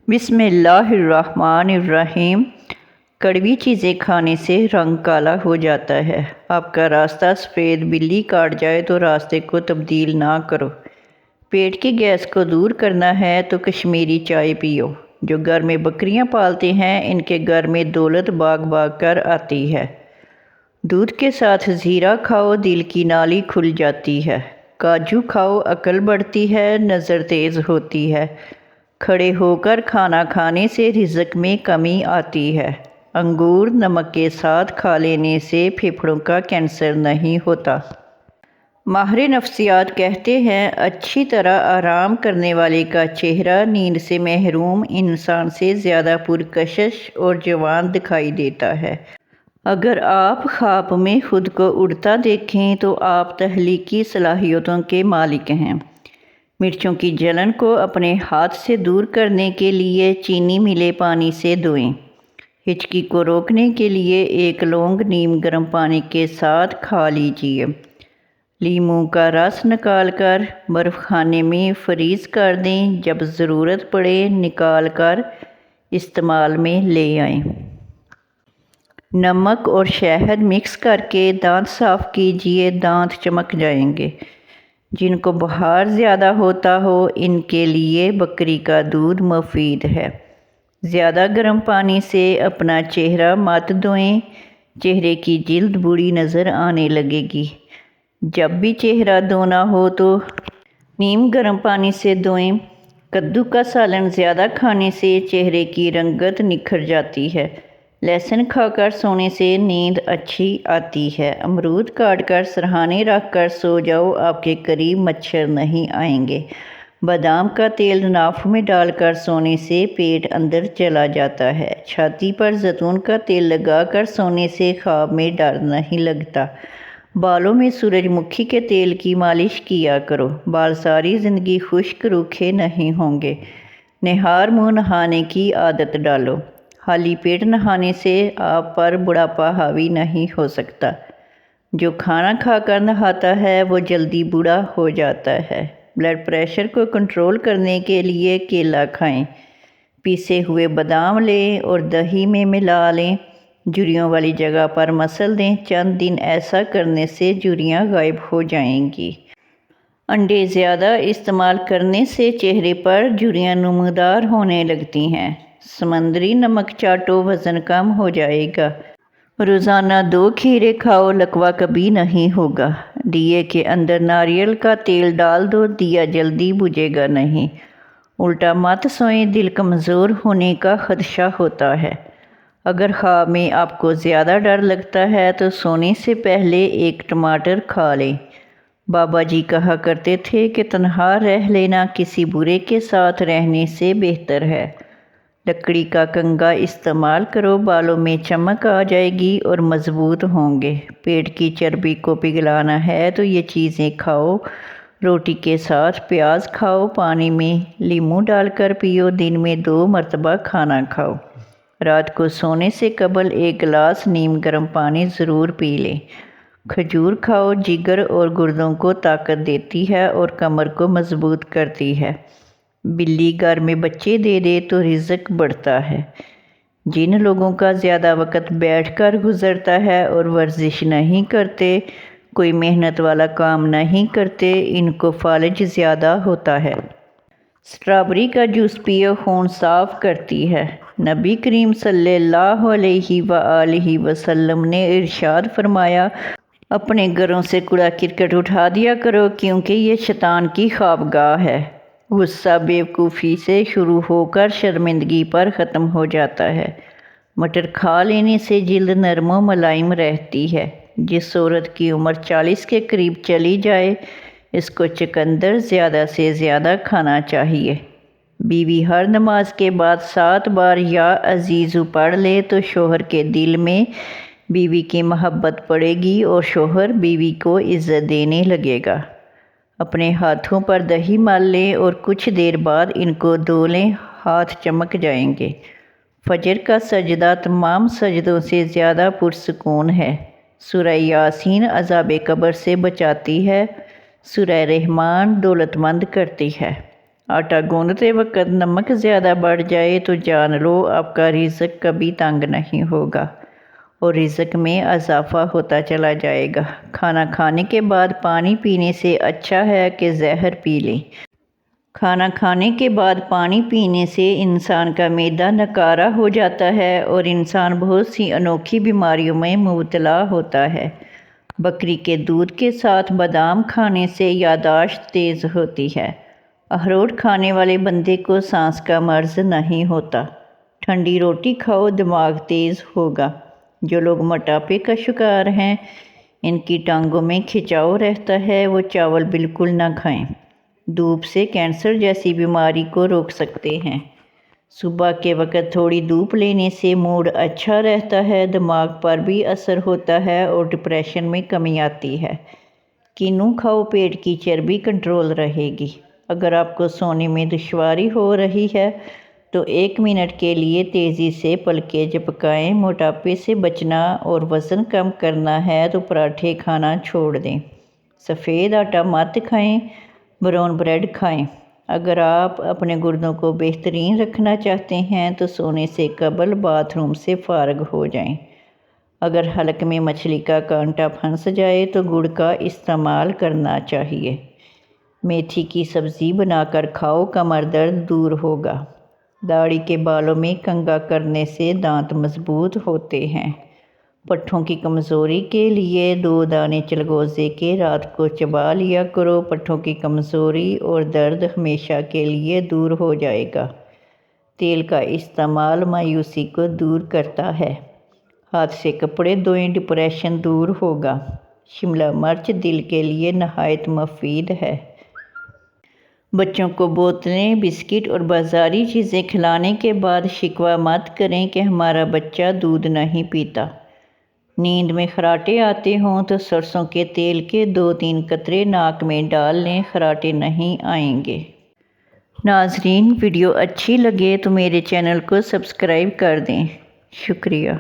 بسم اللہ الرحمن الرحیم۔ کڑوی چیزیں کھانے سے رنگ کالا ہو جاتا ہے۔ آپ کا راستہ سفید بلی کاٹ جائے تو راستے کو تبدیل نہ کرو۔ پیٹ کی گیس کو دور کرنا ہے تو کشمیری چائے پیو۔ جو گھر میں بکریاں پالتے ہیں ان کے گھر میں دولت باغ باغ کر آتی ہے۔ دودھ کے ساتھ زیرہ کھاؤ، دل کی نالی کھل جاتی ہے۔ کاجو کھاؤ، عقل بڑھتی ہے، نظر تیز ہوتی ہے۔ کھڑے ہو کر کھانا کھانے سے رزق میں کمی آتی ہے۔ انگور نمک کے ساتھ کھا لینے سے پھیپھڑوں کا کینسر نہیں ہوتا۔ ماہر نفسیات کہتے ہیں اچھی طرح آرام کرنے والے کا چہرہ نیند سے محروم انسان سے زیادہ پرکشش اور جوان دکھائی دیتا ہے۔ اگر آپ خواب میں خود کو اڑتا دیکھیں تو آپ تخلیقی صلاحیتوں کے مالک ہیں۔ مرچوں کی جلن کو اپنے ہاتھ سے دور کرنے کے لیے چینی ملے پانی سے دھوئیں۔ ہچکی کو روکنے کے لیے ایک لونگ نیم گرم پانی کے ساتھ کھا لیجیے۔ لیموں کا رس نکال کر برف خانے میں فریز کر دیں، جب ضرورت پڑے نکال کر استعمال میں لے آئیں۔ نمک اور شہد مکس کر کے دانت صاف کیجیے، دانت چمک جائیں گے۔ جن کو بخار زیادہ ہوتا ہو ان کے لیے بکری کا دودھ مفید ہے۔ زیادہ گرم پانی سے اپنا چہرہ مت دھوئیں، چہرے کی جلد بوڑھی نظر آنے لگے گی۔ جب بھی چہرہ دھونا ہو تو نیم گرم پانی سے دھوئیں۔ کدو کا سالن زیادہ کھانے سے چہرے کی رنگت نکھر جاتی ہے۔ لہسن کھا کر سونے سے نیند اچھی آتی ہے۔ امرود کاٹ کر سرہانے رکھ کر سو جاؤ، آپ کے قریب مچھر نہیں آئیں گے۔ بادام کا تیل ناف میں ڈال کر سونے سے پیٹ اندر چلا جاتا ہے۔ چھاتی پر زیتون کا تیل لگا کر سونے سے خواب میں ڈر نہیں لگتا۔ بالوں میں سورج مکھی کے تیل کی مالش کیا کرو، بال ساری زندگی خشک روکھے نہیں ہوں گے۔ نہار منہ نہانے کی عادت ڈالو۔ خالی پیٹ نہانے سے آپ پر بڑھاپا حاوی نہیں ہو سکتا۔ جو کھانا کھا کر نہاتا ہے وہ جلدی بوڑھا ہو جاتا ہے۔ بلڈ پریشر کو کنٹرول کرنے کے لیے کیلا کھائیں۔ پیسے ہوئے بادام لیں اور دہی میں ملا لیں، جھریوں والی جگہ پر مسل دیں۔ چند دن ایسا کرنے سے جھریاں غائب ہو جائیں گی۔ انڈے زیادہ استعمال کرنے سے چہرے پر جھریاں نمودار ہونے لگتی ہیں۔ سمندری نمک چاٹو، وزن کم ہو جائے گا۔ روزانہ 2 کھیرے کھاؤ، لکوہ کبھی نہیں ہوگا۔ دیے کے اندر ناریل کا تیل ڈال دو، دیا جلدی بجھے گا نہیں۔ الٹا مت سوئیں، دل کمزور ہونے کا خدشہ ہوتا ہے۔ اگر خواب میں آپ کو زیادہ ڈر لگتا ہے تو سونے سے پہلے 1 ٹماٹر کھا لیں۔ بابا جی کہا کرتے تھے کہ تنہا رہ لینا کسی برے کے ساتھ رہنے سے بہتر ہے۔ لکڑی کا کنگھا استعمال کرو، بالوں میں چمک آ جائے گی اور مضبوط ہوں گے۔ پیٹ کی چربی کو پگھلانا ہے تو یہ چیزیں کھاؤ۔ روٹی کے ساتھ پیاز کھاؤ، پانی میں لیموں ڈال کر پیو، دن میں 2 مرتبہ کھانا کھاؤ۔ رات کو سونے سے قبل 1 گلاس نیم گرم پانی ضرور پی لیں۔ کھجور کھاؤ، جگر اور گردوں کو طاقت دیتی ہے اور کمر کو مضبوط کرتی ہے۔ بلی گھر میں بچے دے دے تو رزق بڑھتا ہے۔ جن لوگوں کا زیادہ وقت بیٹھ کر گزرتا ہے اور ورزش نہیں کرتے، کوئی محنت والا کام نہیں کرتے، ان کو فالج زیادہ ہوتا ہے۔ اسٹرابیری کا جوس پیو، خون صاف کرتی ہے۔ نبی کریم صلی اللہ علیہ وآلہ وسلم نے ارشاد فرمایا، اپنے گھروں سے کوڑا کرکٹ اٹھا دیا کرو کیونکہ یہ شیطان کی خوابگاہ ہے۔ غصہ بیوقوفی سے شروع ہو کر شرمندگی پر ختم ہو جاتا ہے۔ مٹر کھا لینے سے جلد نرم و ملائم رہتی ہے۔ جس عورت کی عمر 40 کے قریب چلی جائے اس کو چقندر زیادہ سے زیادہ کھانا چاہیے۔ بیوی ہر نماز کے بعد 7 بار یا عزیزو پڑھ لے تو شوہر کے دل میں بیوی کی محبت پڑے گی اور شوہر بیوی کو عزت دینے لگے گا۔ اپنے ہاتھوں پر دہی مل لیں اور کچھ دیر بعد ان کو دھو لیں، ہاتھ چمک جائیں گے۔ فجر کا سجدہ تمام سجدوں سے زیادہ پرسکون ہے۔ سورہ یاسین عذاب قبر سے بچاتی ہے۔ سورہ رحمان دولت مند کرتی ہے۔ آٹا گوندتے وقت نمک زیادہ بڑھ جائے تو جان لو آپ کا رزق کبھی تنگ نہیں ہوگا اور رزق میں اضافہ ہوتا چلا جائے گا۔ کھانا کھانے کے بعد پانی پینے سے اچھا ہے کہ زہر پی لیں۔ کھانا کھانے کے بعد پانی پینے سے انسان کا معدہ نکارا ہو جاتا ہے اور انسان بہت سی انوکھی بیماریوں میں مبتلا ہوتا ہے۔ بکری کے دودھ کے ساتھ بادام کھانے سے یادداشت تیز ہوتی ہے۔ اخروٹ کھانے والے بندے کو سانس کا مرض نہیں ہوتا۔ ٹھنڈی روٹی کھاؤ، دماغ تیز ہوگا۔ جو لوگ موٹاپے کا شکار ہیں، ان کی ٹانگوں میں کھچاؤ رہتا ہے، وہ چاول بالکل نہ کھائیں۔ دھوپ سے کینسر جیسی بیماری کو روک سکتے ہیں۔ صبح کے وقت تھوڑی دھوپ لینے سے موڈ اچھا رہتا ہے، دماغ پر بھی اثر ہوتا ہے اور ڈپریشن میں کمی آتی ہے۔ کینو کھاؤ، پیٹ کی چربی کنٹرول رہے گی۔ اگر آپ کو سونے میں دشواری ہو رہی ہے تو 1 منٹ کے لیے تیزی سے پلکیں جھپکائیں۔ موٹاپے سے بچنا اور وزن کم کرنا ہے تو پراٹھے کھانا چھوڑ دیں۔ سفید آٹا مت کھائیں، براؤن بریڈ کھائیں۔ اگر آپ اپنے گردوں کو بہترین رکھنا چاہتے ہیں تو سونے سے قبل باتھ روم سے فارغ ہو جائیں۔ اگر حلق میں مچھلی کا کانٹا پھنس جائے تو گڑ کا استعمال کرنا چاہیے۔ میتھی کی سبزی بنا کر کھاؤ، کمر درد دور ہوگا۔ داڑھی کے بالوں میں کنگھا کرنے سے دانت مضبوط ہوتے ہیں۔ پٹھوں کی کمزوری کے لیے 2 دانے چلغوزے کے رات کو چبا لیا کرو۔ پٹھوں کی کمزوری اور درد ہمیشہ کے لیے دور ہو جائے گا۔ تیل کا استعمال مایوسی کو دور کرتا ہے۔ ہاتھ سے کپڑے دھوئیں، ڈپریشن دور ہوگا۔ شملہ مرچ دل کے لیے نہایت مفید ہے۔ بچوں کو بوتلیں، بسکٹ اور بازاری چیزیں کھلانے کے بعد شکوہ مت کریں کہ ہمارا بچہ دودھ نہیں پیتا۔ نیند میں خراٹے آتے ہوں تو سرسوں کے تیل کے 2-3 قطرے ناک میں ڈال لیں، خراٹے نہیں آئیں گے۔ ناظرین، ویڈیو اچھی لگے تو میرے چینل کو سبسکرائب کر دیں۔ شکریہ۔